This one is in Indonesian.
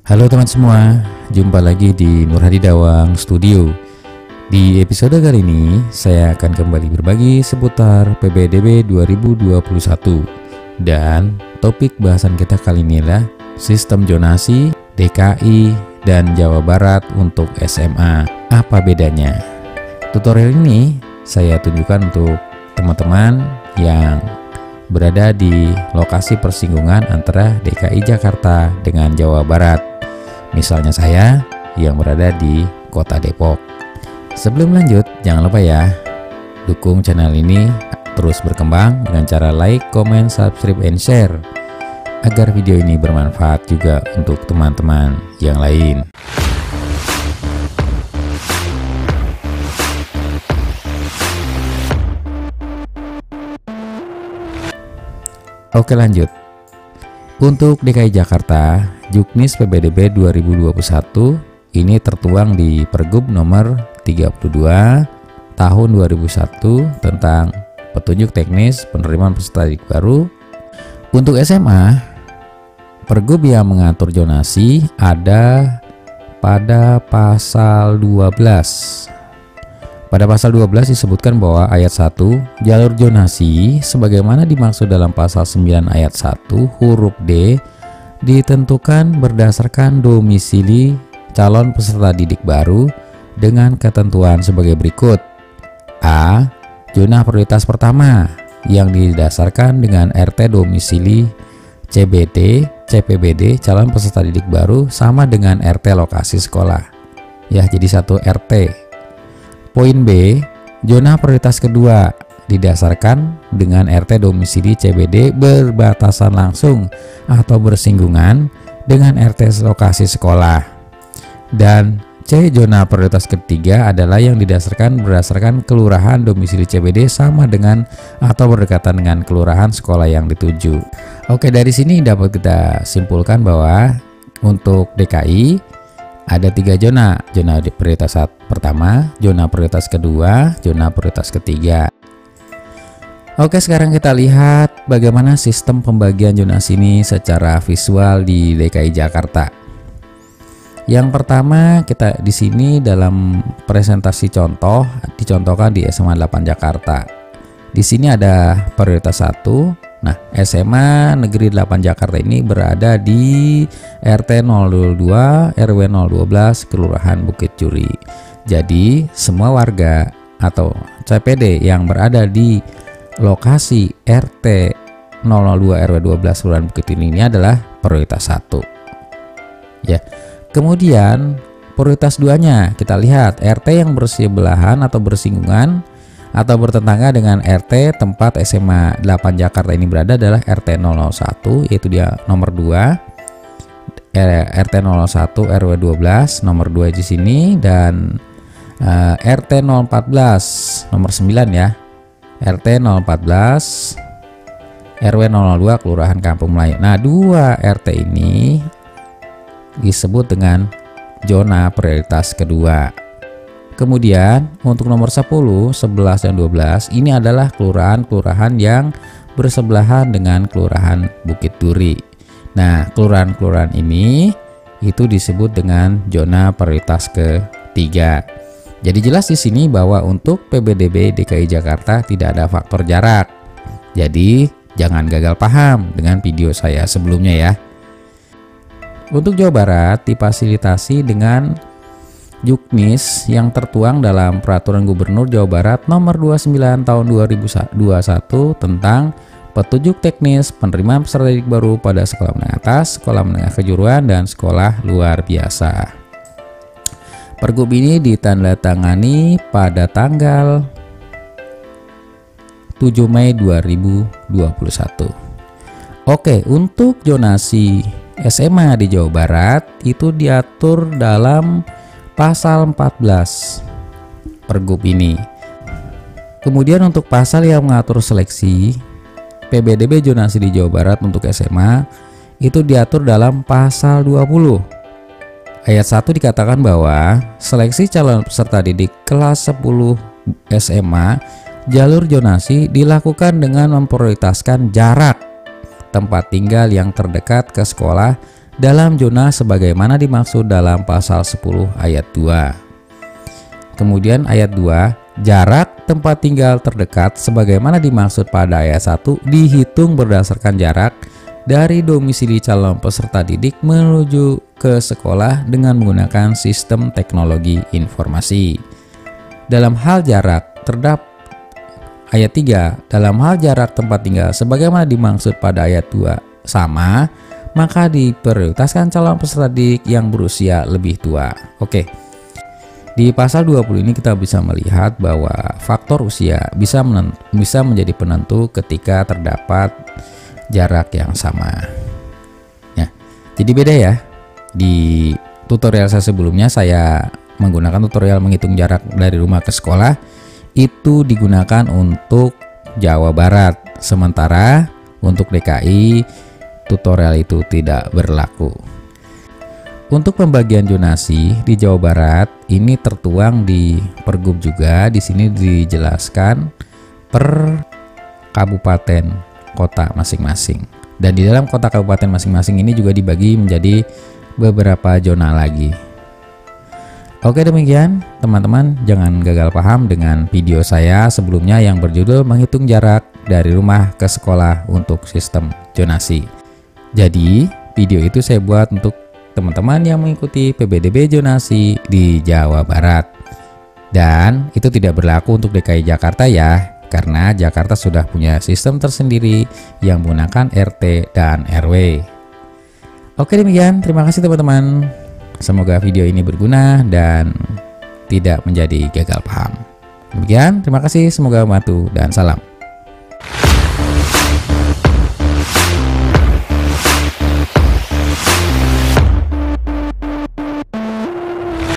Halo teman semua, jumpa lagi di Nur Hadi Dawang Studio. Di episode kali ini, saya akan kembali berbagi seputar PBDB 2021. Dan topik bahasan kita kali ini adalah sistem zonasi DKI dan Jawa Barat untuk SMA. Apa bedanya? Tutorial ini saya tunjukkan untuk teman-teman yang berada di lokasi persinggungan antara DKI Jakarta dengan Jawa Barat. Misalnya saya yang berada di Kota Depok. Sebelum lanjut, jangan lupa ya, dukung channel ini terus berkembang dengan cara like, comment, subscribe, and share agar video ini bermanfaat juga untuk teman-teman yang lain. Oke, lanjut. Untuk DKI Jakarta, Juknis PBDB 2021 ini tertuang di Pergub nomor 32 tahun 2001 tentang petunjuk teknis penerimaan peserta didik baru. Untuk SMA, Pergub yang mengatur zonasi ada pada pasal 12. Pada pasal 12 disebutkan bahwa ayat 1, jalur zonasi sebagaimana dimaksud dalam pasal 9 ayat 1 huruf D ditentukan berdasarkan domisili calon peserta didik baru dengan ketentuan sebagai berikut. A. Zona prioritas pertama yang didasarkan dengan RT domisili CBD, CPBD calon peserta didik baru sama dengan RT lokasi sekolah. Ya, jadi satu RT. Poin B, zona prioritas kedua didasarkan dengan RT domisili CBD berbatasan langsung atau bersinggungan dengan RT lokasi sekolah. Dan C, zona prioritas ketiga adalah yang berdasarkan kelurahan domisili CBD sama dengan atau berdekatan dengan kelurahan sekolah yang dituju. Oke, dari sini dapat kita simpulkan bahwa untuk DKI ada 3 zona, zona prioritas pertama, zona prioritas kedua, zona prioritas ketiga. Oke, sekarang kita lihat bagaimana sistem pembagian zonasi ini secara visual di DKI Jakarta. Yang pertama, kita di sini dalam presentasi contoh dicontohkan di SMA 8 Jakarta. Di sini ada prioritas 1. Nah, SMA Negeri 8 Jakarta ini berada di RT 002 RW 012 Kelurahan Bukit Curi. Jadi, semua warga atau CPD yang berada di lokasi RT 002 RW 12 Kelurahan Bukit Curi ini adalah prioritas 1. Ya. Kemudian, prioritas 2-nya kita lihat RT yang bersebelahan atau bersinggungan atau bertetangga dengan RT tempat SMA 8 Jakarta ini berada adalah RT 001, yaitu dia nomor 2, RT 01 RW 12 nomor 2 di sini, dan RT 014 nomor 9 ya, RT 014 RW 002 Kelurahan Kampung Melayu. Nah, 2 RT ini disebut dengan zona prioritas kedua. Kemudian untuk nomor 10, 11, dan 12 ini adalah kelurahan-kelurahan yang bersebelahan dengan Kelurahan Bukit Duri. Nah, kelurahan-kelurahan ini itu disebut dengan zona prioritas ketiga. Jadi jelas di sini bahwa untuk PBDB DKI Jakarta tidak ada faktor jarak. Jadi jangan gagal paham dengan video saya sebelumnya ya. Untuk Jawa Barat difasilitasi dengan Juknis yang tertuang dalam Peraturan Gubernur Jawa Barat Nomor 29 Tahun 2021 tentang petunjuk teknis penerimaan peserta didik baru pada sekolah menengah atas, sekolah menengah kejuruan, dan sekolah luar biasa. Pergub ini ditandatangani pada tanggal 7 Mei 2021. Oke, untuk zonasi SMA di Jawa Barat itu diatur dalam pasal 14 Pergub ini. Kemudian untuk pasal yang mengatur seleksi PBDB zonasi di Jawa Barat untuk SMA itu diatur dalam pasal 20. Ayat 1 dikatakan bahwa seleksi calon peserta didik kelas 10 SMA jalur zonasi dilakukan dengan memprioritaskan jarak tempat tinggal yang terdekat ke sekolah dalam zona sebagaimana dimaksud dalam pasal 10 ayat 2. Kemudian ayat 2, jarak tempat tinggal terdekat sebagaimana dimaksud pada ayat 1 dihitung berdasarkan jarak dari domisili calon peserta didik menuju ke sekolah dengan menggunakan sistem teknologi informasi. Dalam hal jarak terdapat ayat 3, dalam hal jarak tempat tinggal sebagaimana dimaksud pada ayat 2 sama, maka diprioritaskan calon peserta didik yang berusia lebih tua. Oke. Di pasal 20 ini kita bisa melihat bahwa faktor usia bisa menjadi penentu ketika terdapat jarak yang sama. Ya, jadi beda ya. Di tutorial saya sebelumnya saya menggunakan tutorial menghitung jarak dari rumah ke sekolah, itu digunakan untuk Jawa Barat, sementara untuk DKI tutorial itu tidak berlaku. Untuk pembagian zonasi di Jawa Barat ini tertuang di Pergub juga. Di sini dijelaskan per kabupaten kota masing-masing. Dan di dalam kota kabupaten masing-masing ini juga dibagi menjadi beberapa zona lagi. Oke, demikian teman-teman, jangan gagal paham dengan video saya sebelumnya yang berjudul menghitung jarak dari rumah ke sekolah untuk sistem zonasi. Jadi video itu saya buat untuk teman-teman yang mengikuti PBDB zonasi di Jawa Barat. Dan itu tidak berlaku untuk DKI Jakarta ya, karena Jakarta sudah punya sistem tersendiri yang menggunakan RT dan RW. Oke, demikian, terima kasih teman-teman. Semoga video ini berguna dan tidak menjadi gagal paham. Demikian, terima kasih, semoga membantu dan salam.